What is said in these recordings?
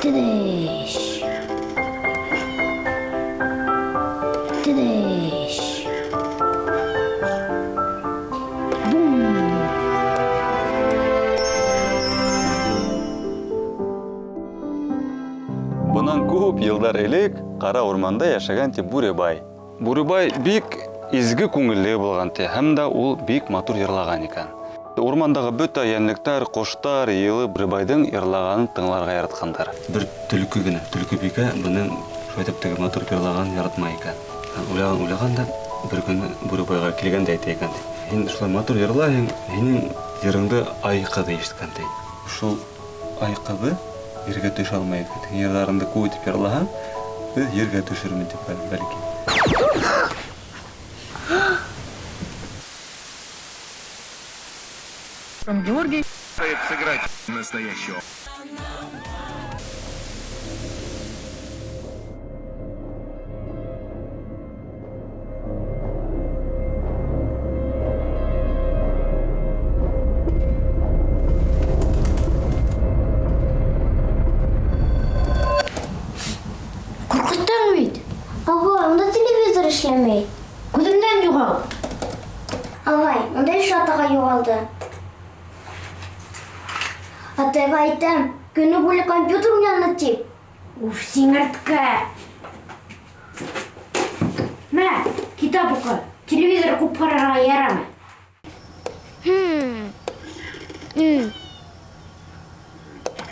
Тидиш. Тидиш. Бум. Bundan көп yıllar элек қара орманда яшаган Буребай. Буребай бик изги көңілле болған һәм дә ул бик матур йырлаган икән. Ормандагы бөтә янлектар, коштар, йылы Буребайдың йырлаганын тыңларга яраткандар. Бер түлке генә, түлке бикә буның шайтып теге матур йырлаган яратмай икән. Уйлаганда бер көн Буребайга килгәндә әйтә икән. Син шулай матур йырлаһың, минең йырыңды айкыды ишеткән ди. Шул айкыды ергә төшә алмый икән. Йырларыңды күтеп йырлаһаң, без ергә төшермен дип бәлки. Георгий сыграть настоящего. Куркуттың бит. Ага, онда телевизор эшләмәй. Күземдән югал. Агай, онда шатага югалды. Атайга әйтәм, көне буе компьютер уйнаны тип. Уф, сиңертке. Мә, китап укы. Телевизор күп карарга ярамый.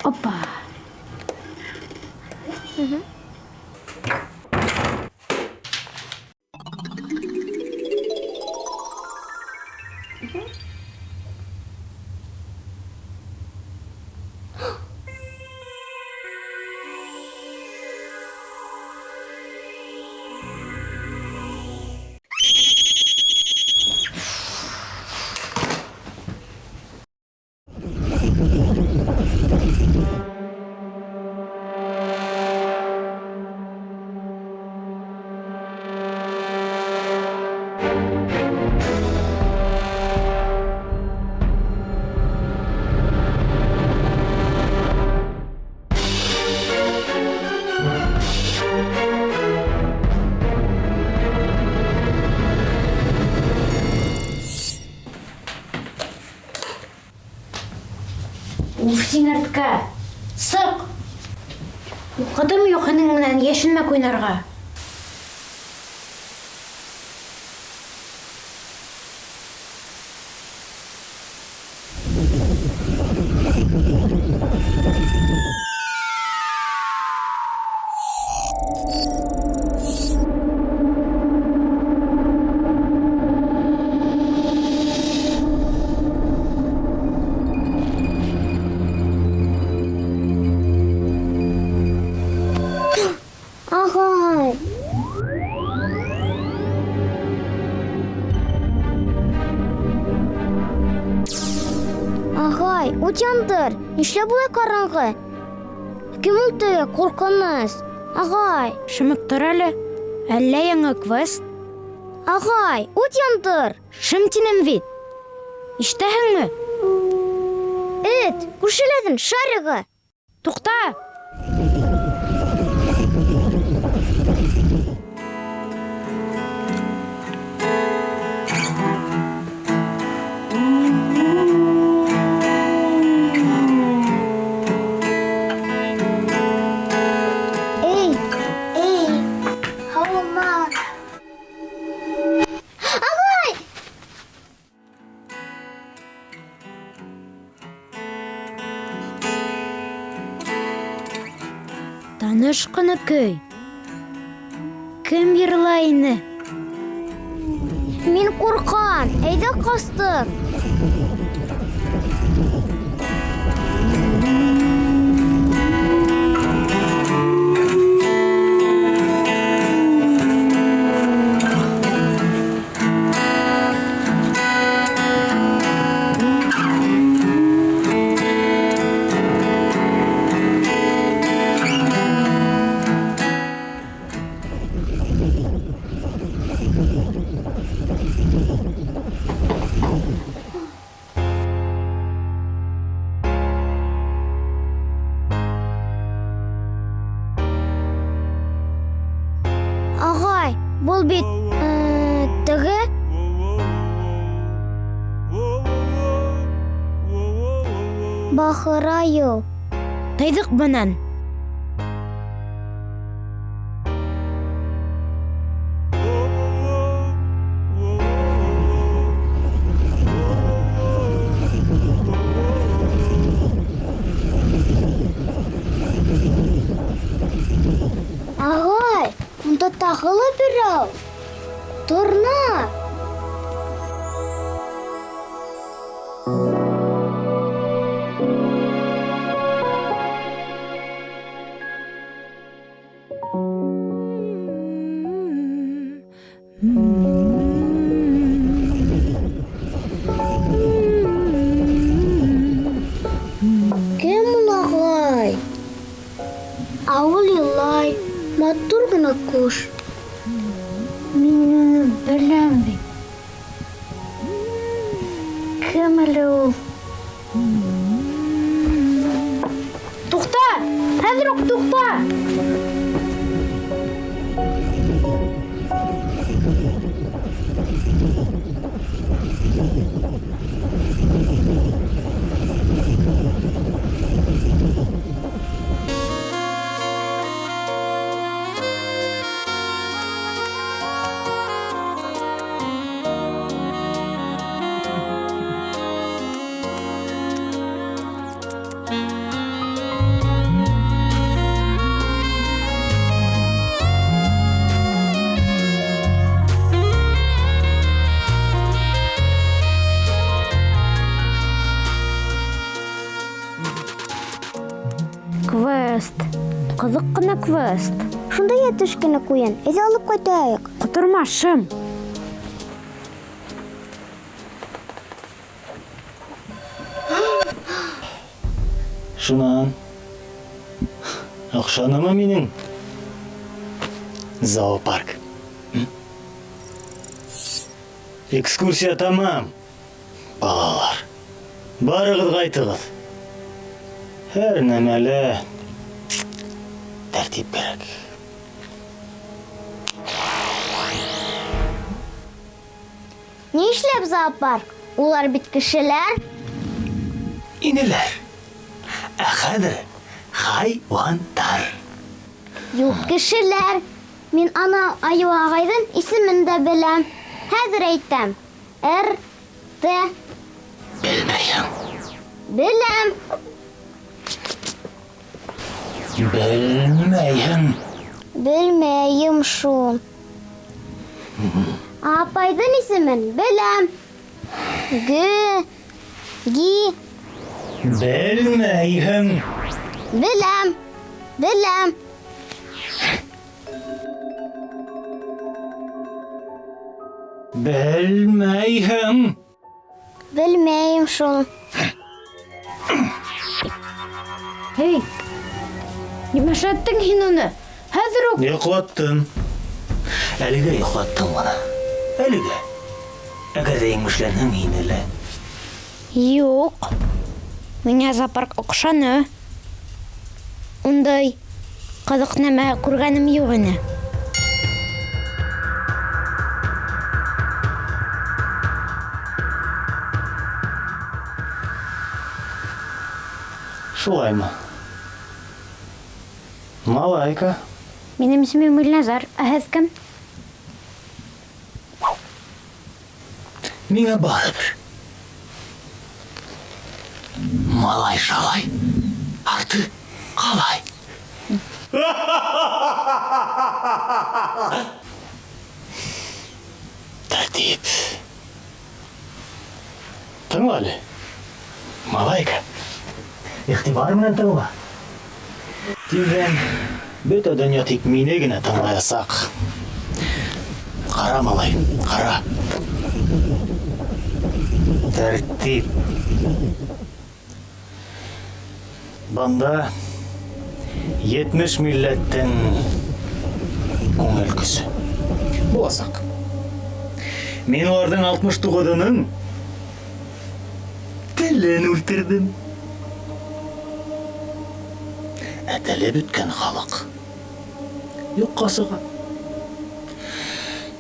Опа. Уф, сиңертке. Сык. Укыдым юкының менән яшенмәк уйнарга. Агай, ут яндыр. Нишләп булай караңгы? Кем ул теге куркыныс? Агай, Шымып тор әле. Әллә яңа квест? агай, ут яндыр. Шым тинем бит. Ишетәһеңме? Эт, күршеләден шарыгы. Тукта! Таныш кына көй. Кем йырлай ине? Мин куркам. Әйдә кастык. Бахырайыл. Тайдык банан. Ағай, мұнда тағылы бірау. Торна. Кем ул ағай? Ауыл елай, матур гына куш. Мин беләм бит. Кем әле ул? Тукта! Хәзер үк тукта! Квест. Қызық қына квест. Шунда етішкені қойын. Әйді алып қайтайық. Құтырмашым. Шунан. Ақшанымы менің? Зоопарк. Экскурсия тамам. Балалар. Барығыз қайтығыз. Әр нәмәлі тәртип керек. Не ішлеп зоопарк? Олар бит кішілер. Инелер. Әхәдір хайуандар. Юк кішілер. Мен ана аю ағайдың исемін дә білем. Хәзір әйтәм. Р-Т. Білмейім. Білем. Білмейім. Білмейім шул. Апайдың исемен білем. Ги. Білмейім. Білем. Білем. Білмейім. Білмейім шул. Hey! Нимәшәттің һин уны? Хәзер үк. Йоқлаттым. Әліге йоқлаттым ғана. Әліге. Әгәр дә еңмешләнһең инеле. Юк. Миңа зоопарк оҡшаны. Ундай ҡыҙыҡ нәмә күргәнем юҡ ине. Шулаймы? Малайка. Минем исемем Илназар. Ә һеҙ кем? Миңә барыбер. Малай шалай. Арты ҡалай. Тәртип. Тыңла әле. Малайка. Иғтибар менән тыңла. Тиҙҙән бөтә донъя тик мине генә тыңлаясаҡ. Ҡара, малай, ҡара. Тәртип. Бында 70 милләттең күңел көсө буласаҡ. Мин уларҙың 69-ының телен үлтердем. Әтәле бөткән халыҡ юҡҡа сыға.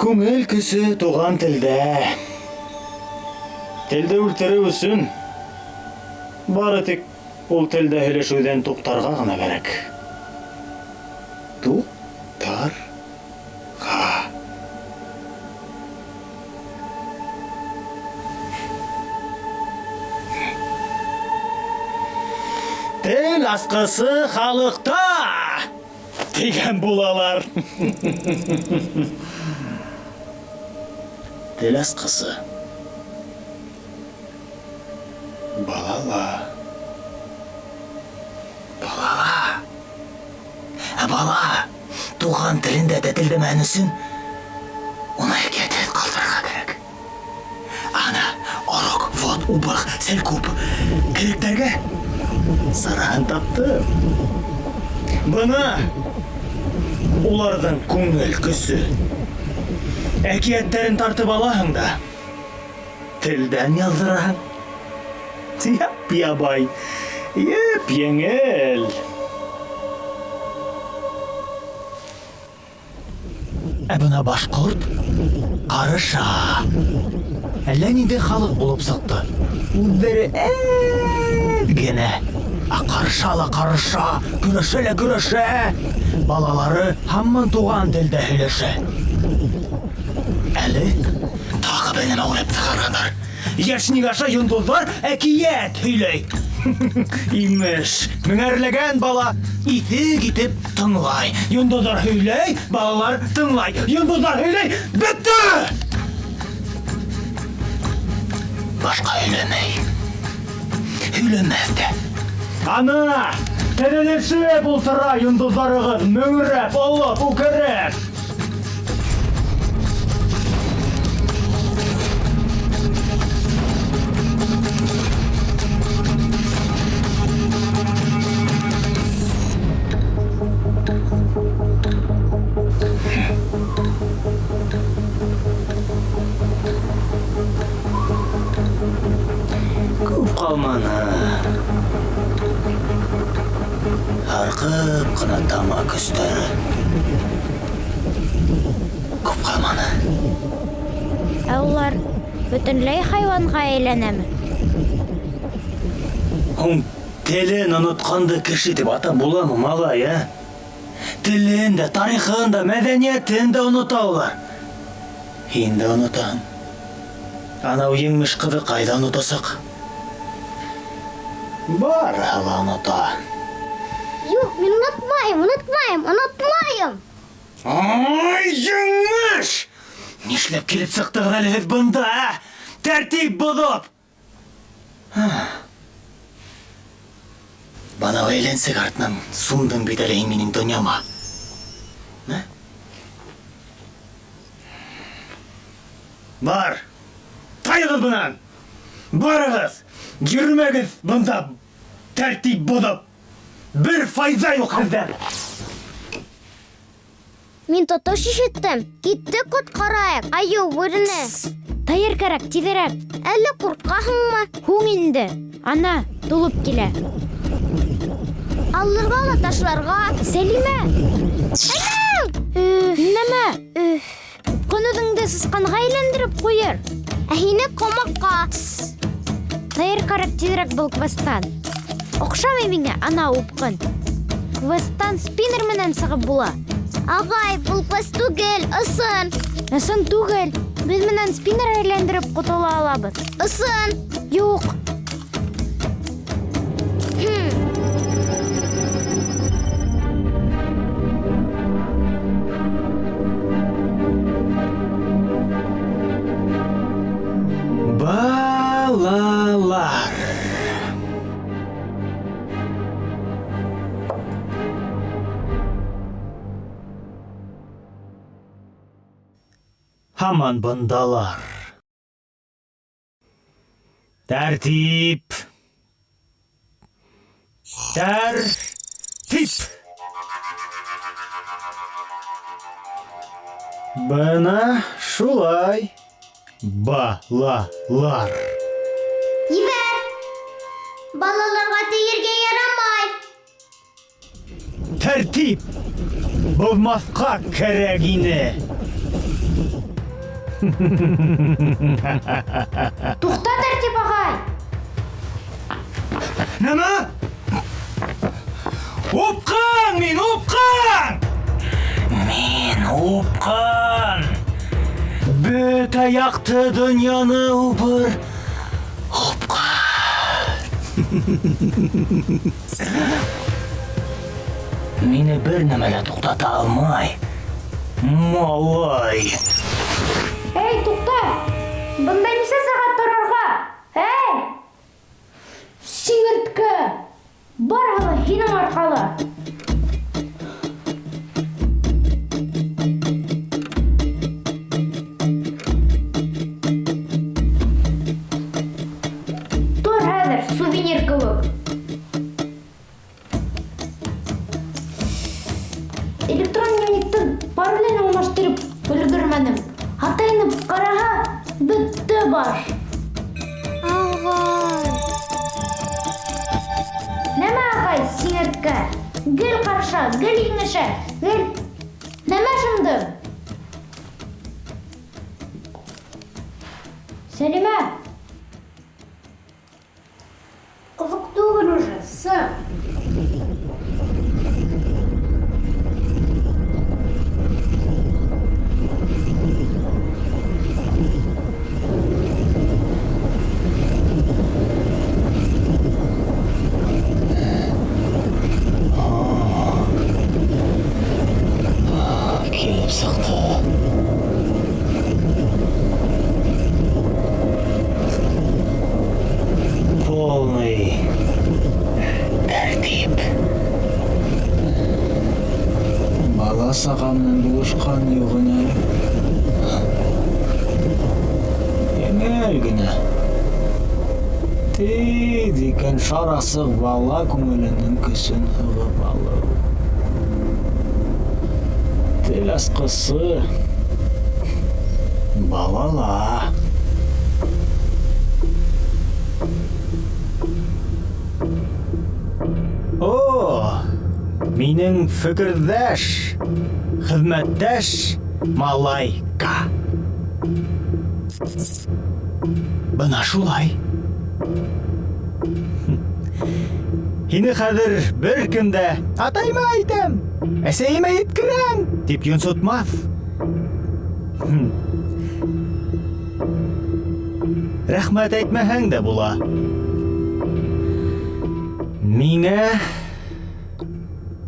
Күңел көсө туған телдә. Телде үлтереү өсөн бары тик Ул телдә һөйләшүдән туктарга гына кирәк. Туктарга. Тел асҡысы халыҡта дигән булалар. Тел асҡысы. Балала. Бала, туған телендә тәтелдәмән өсөн уны әкиәтһеҙ ҡалдырырға кәрәк. Ана, орок, вот, убах, сәл күп керектәргә сараһын таптым. Бына уларҙың күңел көсө. Әкиәттәрен тартып алаһың да телдән яҙҙыраһың. Яп, ябай, еп, еңел. Бына башҡорт ҡарыша. Әллә ниндәй халыҡ булып сыҡты. Үҙҙәре әҙ генә. Ҡарыша ла ҡарыша, көрәшә лә көрәшә. Балалары һаман туған телдә һөйләшә. Әле тағы бер нәмә уйлап сығарғандар. Йәшник аша йондоҙҙар әкиәт һөйләй. Имеш, меңәрләгән бала иҫе китеп тыңлай. Йондоҙҙар һөйләй, балалар тыңлай. Йондоҙҙар һөйләй, бөттө! Башҡа һөйләмәй. Һөйләмәҫ тә. Ана, тәрелешеп ултыра йондоҙҙарығыҙ, мөңрәп, олоп, үкереп. Қалманы. Арқып қына тама көстері. Көп қалманы. Улар бөтөнләй хайванға әйләнәме? Һуң телен онотҡанды кеше тип атап буламы, малай, ә? Телен дә, тарихын да, мәҙәниәтен дә оноталар. Һин дә онотаһың. Анау еңмеш ҡыҙы ҡайҙа онотасаҡ? Барыһы ла онота. Юҡ, мин онотмайым. Ай, еңмеш! Нишләп килеп сыҡтығыҙ әле һеҙ бында, ә? Тәртип боҙоп! Бана әйләнсек артынан сумдың бит әле минең донъяма. Бар! Тайығыҙ бынан! Барығыҙ! Йөрмәгеҙ бында тәртип боҙоп! Бер файҙа юҡ һеҙҙән! Мин тотош ишеттем. Киттек ҡотҡарайыҡ. Айыу, бүрене. Тайыр кәрәк, тиҙерәк. Әллә ҡурҡаһыңмы? Һуң инде. Ана, тулып килә. Алырға ла ташларға. Сәлимә! Әнәң! Нәмә? Ҡонуҙыңды сысҡанға әйләндереп ҡуйыр. Ә һине ҡомаҡҡа. Тайыр кәрәк, тиҙерәк был квестан. Оҡшамай миңә ана упҡын. Квестан спиннер менән сығып була. Ағай, был квест түгел, ысын. Ысын түгел. Беҙ менән спиннер әйләндереп ҡотола алабыҙ. Ысын. Юҡ. Балалар. Һаман бындалар. Тәртип. Тәртип. Бына шулай. Балалар. Ебәр! Балаларға тейергә ярамай. Тәртип. Булмаҫҡа кәрәк ине. Туҡта, Тәртип ағай! Нәмә? Мин упкан. Бөтә яқты дөньяны убыр. Упкан. Мине бер нәмә лә туктата алмай. Малай. Эй, туҡта! Бында нисә сәғәт торорға? Эй! Сиңерткә! Барһа ла һинең арҡала. Тор хәҙер, сувенир кеүек. Электрон дневникты бар белән алмаштырып өлгөрмәнем. Атайынып ҡараһа, бөттө баш. Ағай. Нәмә ағай, сиңерткә? Гел ҡарша, гел еңешә, гел... Нәмә шымды? Сәлимә! Ҡыҙыҡ түгел уже, сыҡ. Килеп сыҡты. Полный тәртип. Бала саға менән булышҡан юғына. Еңел генә. Тиҙ икән шарасыҡ бала күңеленең көсөн һығып алыу. Тел асҡысы балала. О, минең фекерҙәш, хеҙмәттәш малайка. Бына шулай. Һине хәҙер бер кемдә атайма әйтәм, әсәйемә еткерәм, тип йонсотмаҫ. Рәхмәт әйтмәһәң дә була. Миңә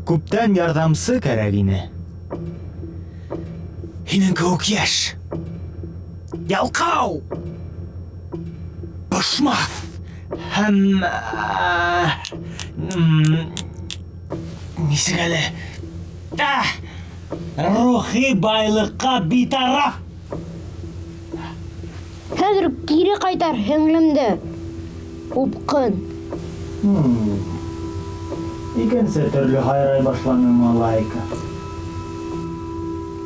күптән ярҙамсы кәрәк ине. Һинең кеүек йәш, ялҡау, бошмаҫ һәм нисек әле рухи байлыҡҡа битараф. Хәҙер кире ҡайтар һеңлемде. Упҡын. Икенсе төрлө һайрай башланы малайка.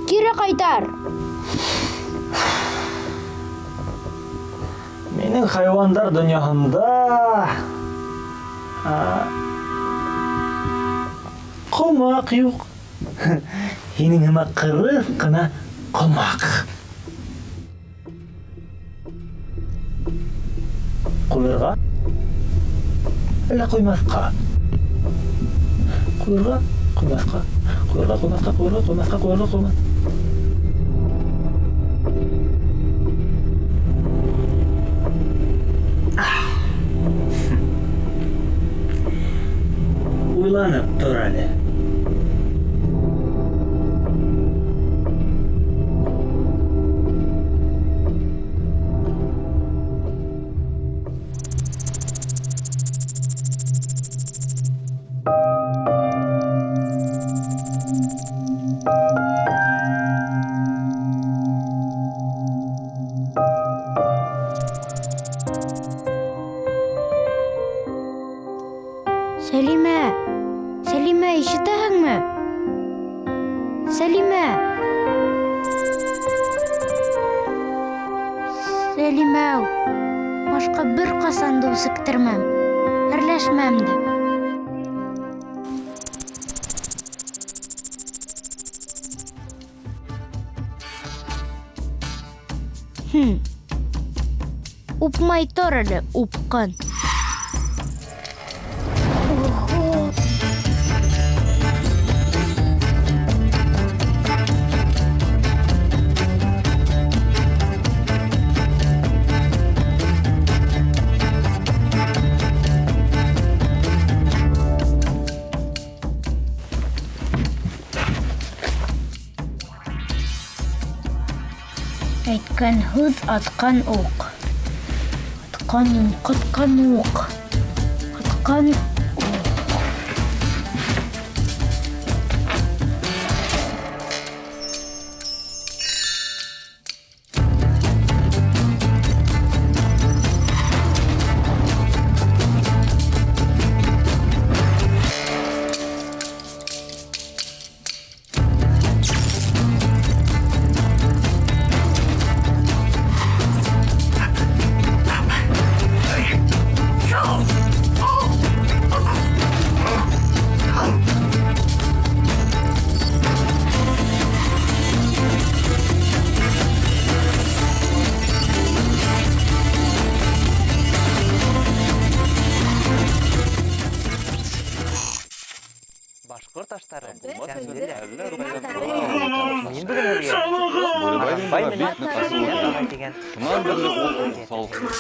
Кире ҡайтар. Минең хайвандар донъяһында ҡомаҡ юҡ. Һинең һымаҡ ҡырыҫ ҡына ҡомаҡ. Ҡуйырға? Әллә ҡуймаҫҡа? Ҡуйырға? Ҡуймаҫҡа? Ҡуйырға, ҡуймаҫҡа, ҡуйырға, ҡуймаҫҡа, ҡуйырға, ҡуймаҫ. Уйланып тор әле. Сәлимә! Сәлимә, ишетәһеңме? Сәлимә! Сәлимә, башҡа бер ҡасан да үсектермәм, әрләшмәм дә. Упмай тор әле, упҡын. Үткән һүҙ атҡан уҡ. Ҡатҡан уҡ. Ҡатҡан уҡ.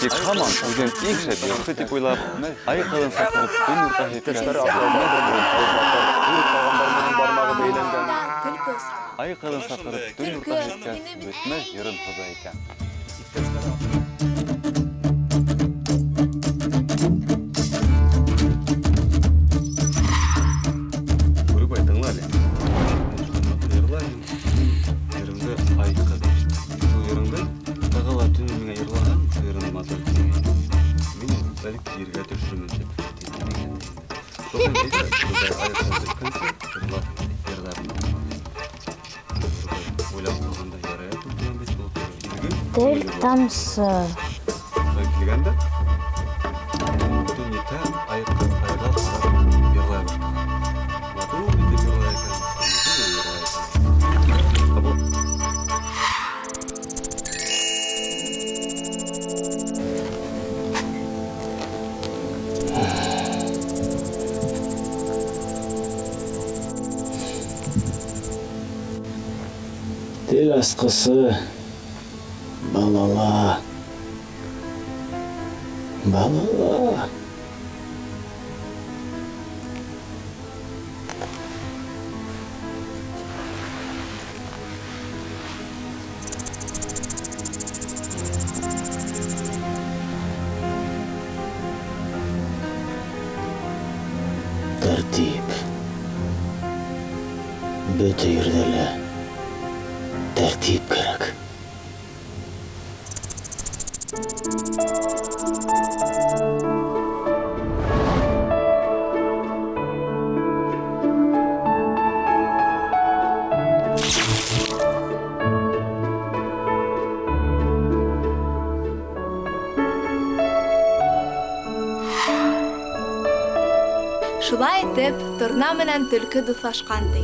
Тик һаман үҙен иң шәп йырсы тип уйлап, айҡылын саҡырып, төн уртаһы айҡылын саҡырып, төн уртаһы еткәс, бөтмәҫ йырын һыҙа икән. Бүребай, тыңла әле. Йырлайым, йырыңды айҡы. Шул йырыңды тағала түні миңә йырлаһаң, йырын матур тиңә. Мин бәлки ергә төшөрмөн тип тиңә. Шуның өсөн Бүребай айҡын төшкәнсе, йырлап. Ойлап ҡалғанда ярая түгел бит ул. Тел тамсы. Килгәндә төн етә, айҡы айға ҡарап йырлай башлаған. Матур итеп йырлай икән. Тел асҡысы балала. Тәртип. Бөтә ерҙә лә тәртип кәрәк. Шулай итеп, торна менән төлкө дуҫлашҡан ди.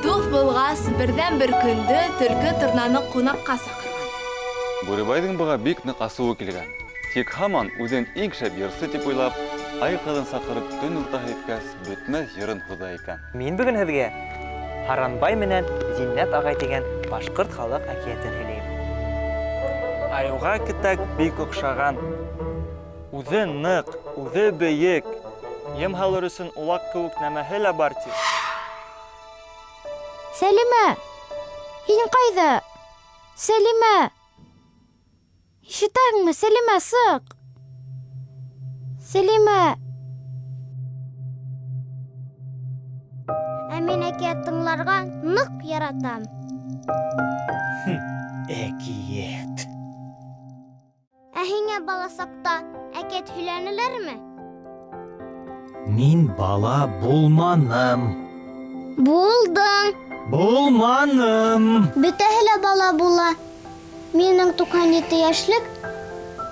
Дуҫ булғас, берҙән-бер көндө төлкө торнаны ҡунаҡҡа саҡырған. Бүребайҙың быға бик ныҡ асыуы килгән. Тик һаман үҙен иң шәп йырсы тип уйлап, айҡылын саҡырып төн уртаһы еткәс, бөтмәҫ йырын һуҙа икән. Мин бөгөн һеҙгә Һаранбай менән Зиннәт ағай тигән башҡорт халыҡ әкиәтен һөйләйем. Айыуға китәк бик оҡшаған. Үҙе ныҡ, үҙе бейек. Ем һалыр өсөн улаҡ кеүек нәмәһе лә бар ти. Сәлимә! Һин ҡайҙа? Сәлимә! Ишетәңме, Сәлимә, сыҡ! Сәлимә! Ә мин әкиәт тыңларға ныҡ яратам. Әкиәт. Ә һиңә бала саҡта әкиәт һөйләнеләрме? Мин бала булманым. Булдың. Булманым. Бөтәһе лә бала була. Минең 97 йәшлек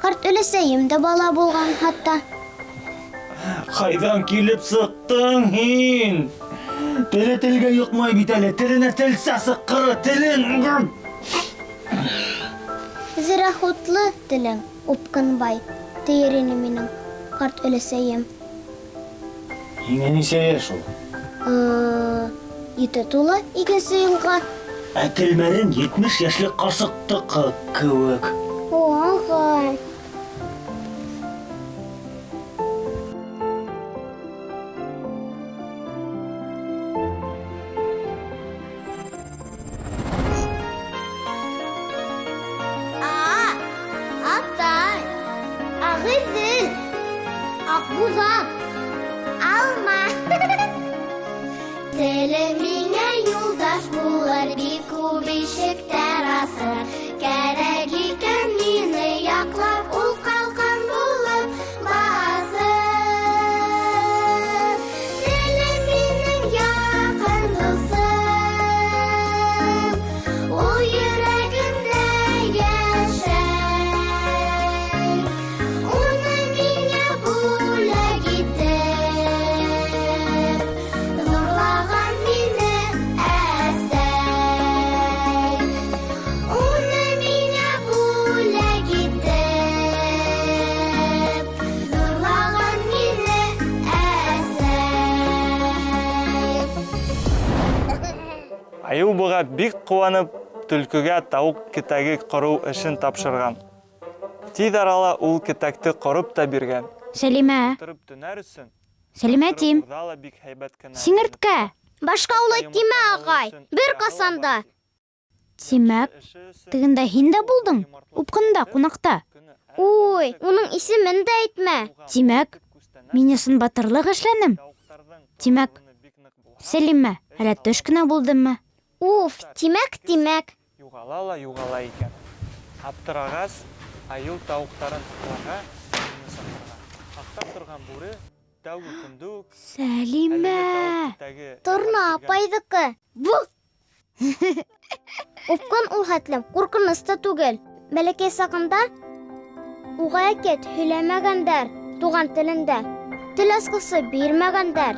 ҡарт өләсәйем дә бала булған хатта. Ҡайҙан килеп сыҡтың һин? Теле телгә йоҡмай бит әле. Теленә телсә сыҡҡыры, телен. Зирәхутлы телең, упҡынбай, тиер ине минең ҡарт өләсәйем. Һиңә нисә йәш ул? 7 тула 2 йылға. Ә телмәрен 70 йәшлек ҡарсыҡтыҡы кеүек. Ағай. Буза. Алма. Телем миңә юлдаш булыр, бик күп ишектәр асыр. Кәрәк икән мине яклап, ул калкан булып басыр. Телем минең якын дусым, ул йөрәгемдә яшәй. Уны миңа бүләк итеп, зурлаган мине әсәй. Уны миңа бүләк итеп, зурлаган мине әсәй. Айыл буга бик куанып, төлкөгә тауык китәге кору эшен тапшырган. Тиз арала ул китәкте корып та биргән. Сәлимә, Тырып төнәр өсөн. Сәлимә тим. Урда ла бик һәйбәт кенә. Сиңерткә. Башка улай тимә, агай. Бер касанда. Тимәк, тегендә һин дә булдың. Упкында, кунакта. Ой, уның исемен дә әйтмә. Тимәк, мин ысын батырлык эшләнем. Тимәк, Сәлимә, әле төш кенә булдыммы? Уф, тимәк. Югала икән. Аптырагач, айыл тауыктарын тукларга, ақтап торган бүре тәүге көндө үк Сәлимә. Торна апайдыкы. Бу. Упкын ул хәтлем, куркыныс та түгел. Бәләкәй сагында уга әкият һөйләмәгәндәр туган телендә. Тел асҡысы бирмәгәндәр.